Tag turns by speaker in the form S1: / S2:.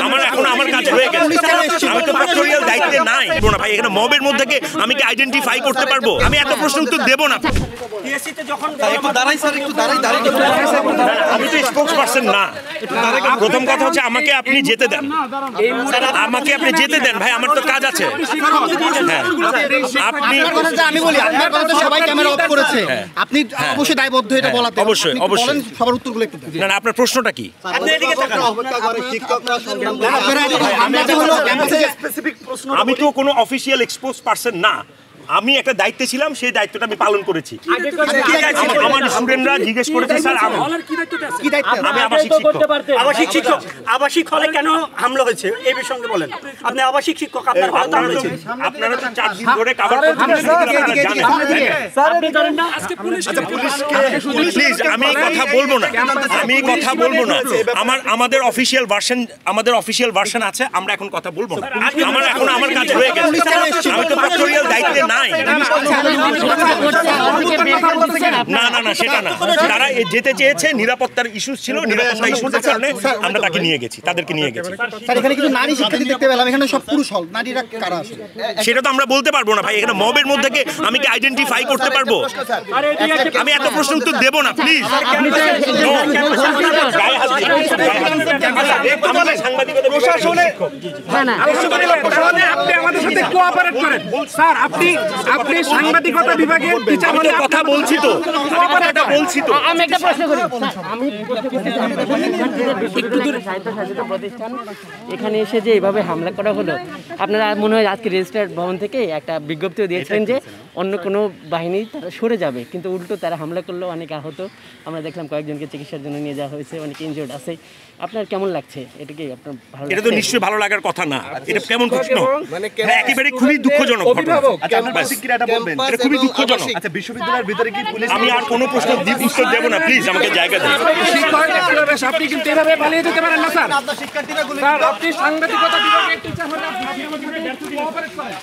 S1: আমার এখন আমার কাজ হয়ে গেছে, আমি তো ফ্যাক্টরিয়াল দায়িত্বে নাই না ভাই। এখানে মবের মধ্যে থেকে আমি কি আইডেন্টিফাই করতে পারবো? আমি এত প্রশ্ন উত্তর দেব না। আমি তো স্পোকসপারসন না। প্রথম কথা হচ্ছে আমাকে আপনি যেতে দেন, আমাকে আপনি যেতে দেন ভাই, আমার তো কাজ আছে। আপনি
S2: আমি বলি আপনার কথা তো সবাই ক্যামেরা অফ করেছে, আপনি অবশ্যই দায়বদ্ধ এটা বলাতে।
S1: অবশ্যই অবশ্যই
S2: সবার উত্তরগুলো একটু
S1: না না, আপনার প্রশ্নটা কি? আমি তো কোনো অফিসিয়াল এক্সপোজ পারসন না, আমি একটা দায়িত্বে ছিলাম, সেই দায়িত্বটা আমি পালন করেছি। আমার স্টুডেন্টরা জিজ্ঞেস করেছে স্যার
S2: কি দায়িত্ব?
S1: আমি আবাসিক শিক্ষক।
S3: আবাসিক শিক্ষক, আবাসিক হলে কেন হামলা হয়েছে এই বিষয়ে বলেন। আপনি আবাসিক শিক্ষক, আপনার হলে তো হামলা হয়েছে।
S1: আপনারা তো 4 দিন ধরে কভার করছেন, আপনি জানেন না। আজকে প্লিজ আমি কথা বলবো না, আমি কথা বলবো না। আমাদের অফিসিয়াল ভার্সন আছে, আমরা এখন কথা বলবো না। আমার এখন আমার কাজ হয়ে গেছে, আমি তো ফ্যাক্টরিয়াল দায়িত্বে নাই। না না না, সেটা না। তারা যেতে চেয়েছে, নিরাপত্তার ইস্যু ছিল, নিরাপত্তা ইস্যুর কারণে আমরা তাকে নিয়ে গেছি, তাদেরকে নিয়ে গেছি।
S2: স্যার এখানে কিছু নারী শিক্ষার্থী দেখতে পেলাম, এখানে সব পুরুষ হল, নারীরা কারা আসলে?
S1: সেটা তো আমরা বলতে পারবো না ভাই। এখানে মবের মধ্যে থেকে আমি কি আইডেন্টিফাই করতে পারবো? আমি এত প্রশ্ন উত্তর দেব না, প্লিজ। আমাদের সাংবাদিকতা প্রশাসনে
S4: আপনি আমাদের সাথে কোঅপারেট করেন স্যার। আপনি সাংবাদিকতা বিভাগের টিচার
S1: হলে কথা বলছি তো,
S5: আমি একটা প্রশ্ন করি। আমি একটু দূরে স্বায়ত্তশাসিত প্রতিষ্ঠান, এখানে এসে যে এইভাবে হামলা করা হলো, আপনারা মনে হয় আজকে রেজিস্ট্রার ভবন থেকে একটা বিজ্ঞপ্তিও দিয়েছিলেন যে অন্য কোনো বাহিনী তারা সরে যাবে, কিন্তু উল্টো তারা হামলা করলো, অনেক আহত আমরা দেখলাম, কয়েকজনকে চিকিৎসার জন্য নিয়ে যাওয়া হয়েছে, অনেক ইনজিওর্ড আছে। আপনার কেমন লাগছে? এটা কি আপনার ভালো?
S1: এটা তো নিশ্চয়ই ভালো লাগার কথা না। এটা কেমন প্রশ্ন? একেবারে খুবই দুঃখজনক ঘটনা। এটা খুবই দুঃখজনক।
S6: আচ্ছা, বিশ্ববিদ্যালয়ের ভিতরে কি পুলিশ?
S1: আমি আর কোনো প্রশ্ন উত্তর দেব না, প্লিজ আমাকে জায়গা দেন।
S4: আপনি কিন্তু এভাবে পালিয়ে যেতে পারেন না স্যার। স্যার আপনি সাংবাদিকতা বিভাগের টিচার হলে আপনি আমাদের সাথে কোঅপারেট করেন।